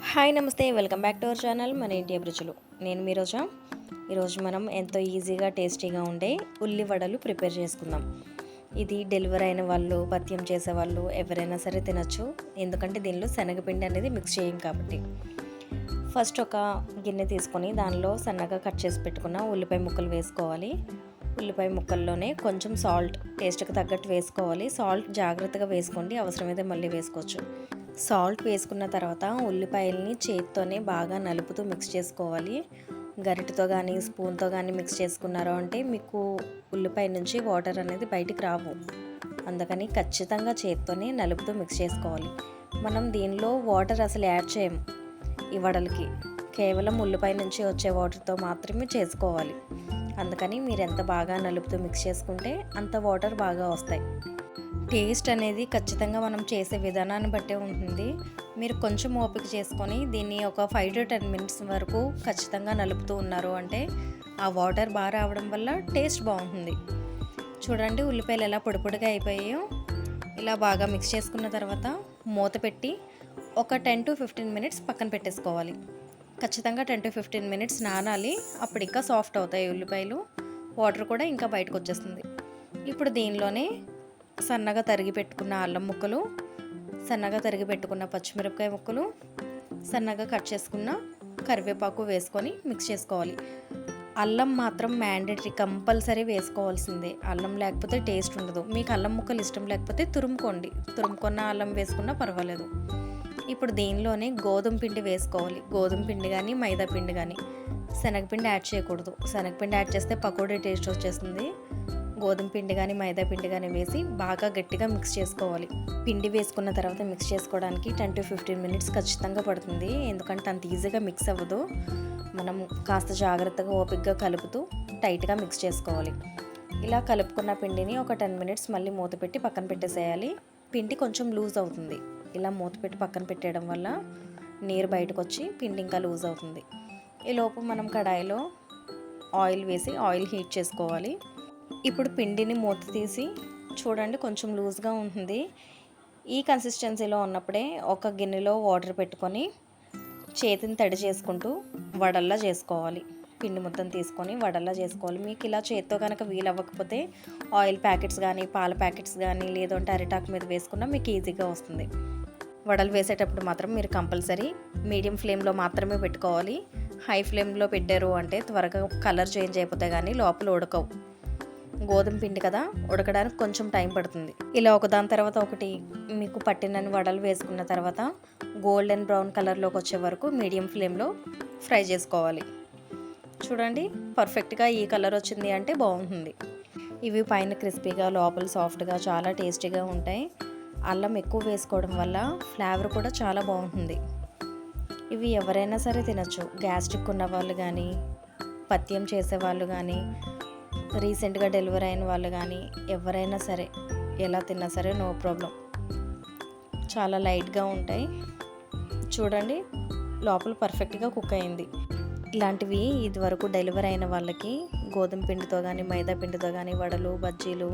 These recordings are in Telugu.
హాయ్ నమస్తే welcome back to our channel మన ఇంటి అభిరుచులు. నేను మీ రోజా. ఈరోజు మనం ఎంతో ఈజీగా టేస్టీగా ఉండే ఉల్లి వడలు ప్రిపేర్ చేసుకుందాం. ఇది డెలివరీ అయిన వాళ్ళు, పథ్యం చేసేవాళ్ళు ఎవరైనా సరే తినచ్చు. ఎందుకంటే దీనిలో శనగపిండి అనేది మిక్స్ చేయం కాబట్టి. ఫస్ట్ ఒక గిన్నె తీసుకొని దానిలో సన్నగా కట్ చేసి పెట్టుకున్న ఉల్లిపాయ ముక్కలు వేసుకోవాలి. ఉల్లిపాయ ముక్కల్లోనే కొంచెం సాల్ట్ టేస్ట్కి తగ్గట్టు వేసుకోవాలి. సాల్ట్ జాగ్రత్తగా వేసుకోండి, అవసరమైతే మళ్ళీ వేసుకోవచ్చు. సాల్ట్ వేసుకున్న తర్వాత ఉల్లిపాయల్ని చేతితోనే బాగా నలుపుతూ మిక్స్ చేసుకోవాలి. గరిటెతో కానీ స్పూన్తో కానీ మిక్స్ చేసుకున్నారో అంటే మీకు ఉల్లిపాయ నుంచి వాటర్ అనేది బయటికి రావు. అందుకని ఖచ్చితంగా చేతితోనే నలుపుతూ మిక్స్ చేసుకోవాలి. మనం దీనిలో వాటర్ అసలు యాడ్ చేయము ఈ వడలకి. కేవలం ఉల్లిపాయ నుంచి వచ్చే వాటర్తో మాత్రమే చేసుకోవాలి. అందుకని మీరు ఎంత బాగా నలుపుతూ మిక్స్ చేసుకుంటే అంత వాటర్ బాగా వస్తాయి. టేస్ట్ అనేది ఖచ్చితంగా మనం చేసే విధానాన్ని బట్టే ఉంటుంది. మీరు కొంచెం ఓపిక చేసుకొని దీన్ని ఒక 5 to 10 minutes వరకు ఖచ్చితంగా నలుపుతూ ఉన్నారు అంటే ఆ వాటర్ బాగా రావడం వల్ల టేస్ట్ బాగుంటుంది. చూడండి ఉల్లిపాయలు ఎలా పొడి పొడిగా అయిపోయాయో. ఇలా బాగా మిక్స్ చేసుకున్న తర్వాత మూత పెట్టి ఒక 10 to 15 minutes పక్కన పెట్టేసుకోవాలి. ఖచ్చితంగా 10 to 15 minutes నానాలి. అప్పుడు ఇంకా సాఫ్ట్ అవుతాయి ఉల్లిపాయలు, వాటర్ కూడా ఇంకా బయటకు వచ్చేస్తుంది. ఇప్పుడు దీనిలోనే సన్నగా తరిగి పెట్టుకున్న అల్లం ముక్కలు, సన్నగా తరిగి పెట్టుకున్న పచ్చిమిరపకాయ ముక్కలు, సన్నగా కట్ చేసుకున్న కరివేపాకు వేసుకొని మిక్స్ చేసుకోవాలి. అల్లం మాత్రం మ్యాండేటరీ, కంపల్సరీ వేసుకోవాల్సిందే. అల్లం లేకపోతే టేస్ట్ ఉండదు. మీకు అల్లం ముక్కలు ఇష్టం లేకపోతే తురుముకోండి, తురుముకున్న అల్లం వేసుకున్నా పర్వాలేదు. ఇప్పుడు దీనిలోనే గోధుమ పిండి వేసుకోవాలి. గోధుమ పిండి కానీ మైదా పిండి కానీ, శనగపిండి యాడ్ చేయకూడదు. శనగపిండి యాడ్ చేస్తే పకోడీ టేస్ట్ వచ్చేస్తుంది. గోధుమ పిండి కానీ మైదా పిండి కానీ వేసి బాగా గట్టిగా మిక్స్ చేసుకోవాలి. పిండి వేసుకున్న తర్వాత మిక్స్ చేసుకోవడానికి 10 to 15 minutes ఖచ్చితంగా పడుతుంది. ఎందుకంటే అంత ఈజీగా మిక్స్ అవ్వదు. మనం కాస్త జాగ్రత్తగా ఓపికగా కలుపుతూ టైట్గా మిక్స్ చేసుకోవాలి. ఇలా కలుపుకున్న పిండిని ఒక 10 minutes మళ్ళీ మూత పెట్టి పక్కన పెట్టేసేయాలి. పిండి కొంచెం లూజ్ అవుతుంది. ఇలా మూత పెట్టి పక్కన పెట్టేయడం వల్ల నీరు బయటకు వచ్చి పిండి ఇంకా లూజ్ అవుతుంది. ఈలోపు మనం కడాయిలో ఆయిల్ వేసి ఆయిల్ హీట్ చేసుకోవాలి. ఇప్పుడు పిండిని మూత తీసి చూడండి, కొంచెం లూజ్గా ఉంటుంది. ఈ కన్సిస్టెన్సీలో ఉన్నప్పుడే ఒక గిన్నెలో వాటర్ పెట్టుకొని చేతిని తడి చేసుకుంటూ వడల్లా చేసుకోవాలి. పిండి మొత్తం తీసుకొని వడల్లా చేసుకోవాలి. మీకు ఇలా చేతితో కనుక వీలు అవ్వకపోతే ఆయిల్ ప్యాకెట్స్ కానీ పాల ప్యాకెట్స్ కానీ లేదంటే అరిటాకు మీద వేసుకున్నా మీకు ఈజీగా వస్తుంది. వడలు వేసేటప్పుడు మాత్రం మీరు కంపల్సరీ మీడియం ఫ్లేమ్లో మాత్రమే పెట్టుకోవాలి. హై ఫ్లేమ్లో పెట్టారు అంటే త్వరగా కలర్ చేంజ్ అయిపోతే కానీ లోపల ఉడకవు. గోధుమ పిండి కదా, ఉడకడానికి కొంచెం టైం పడుతుంది. ఇలా ఒకదాని తర్వాత ఒకటి మీకు పట్టినన్ని వడలు వేసుకున్న తర్వాత గోల్డెన్ బ్రౌన్ కలర్లోకి వచ్చే వరకు మీడియం ఫ్లేమ్లో ఫ్రై చేసుకోవాలి. చూడండి పర్ఫెక్ట్గా ఈ కలర్ వచ్చింది అంటే బాగుంటుంది. ఇవి పైన క్రిస్పీగా లోపల సాఫ్ట్గా చాలా టేస్టీగా ఉంటాయి. అల్లం ఎక్కువ వేసుకోవడం వల్ల ఫ్లేవర్ కూడా చాలా బాగుంటుంది. ఇవి ఎవరైనా సరే తినచ్చు. గ్యాస్ట్రిక్ ఉన్న వాళ్ళు కానీ, పథ్యం చేసేవాళ్ళు కానీ, రీసెంట్గా డెలివరీ అయిన వాళ్ళు కానీ ఎవరైనా సరే ఎలా తిన్నా సరే నో ప్రాబ్లం. చాలా లైట్గా ఉంటాయి. చూడండి లోపల పర్ఫెక్ట్గా కుక్ అయింది. ఇలాంటివి ఇదివరకు డెలివరీ అయిన వాళ్ళకి గోధుమ పిండితో కానీ మైదా పిండితో కానీ వడలు, బజ్జీలు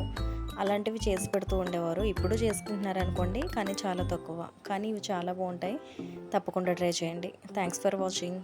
అలాంటివి చేసి పెడుతూ ఉండేవారు. ఇప్పుడు చేసుకుంటున్నారు అనుకోండి, కానీ చాలా తక్కువ. కానీ ఇవి చాలా బాగుంటాయి. తప్పకుండా ట్రై చేయండి. Thanks for watching.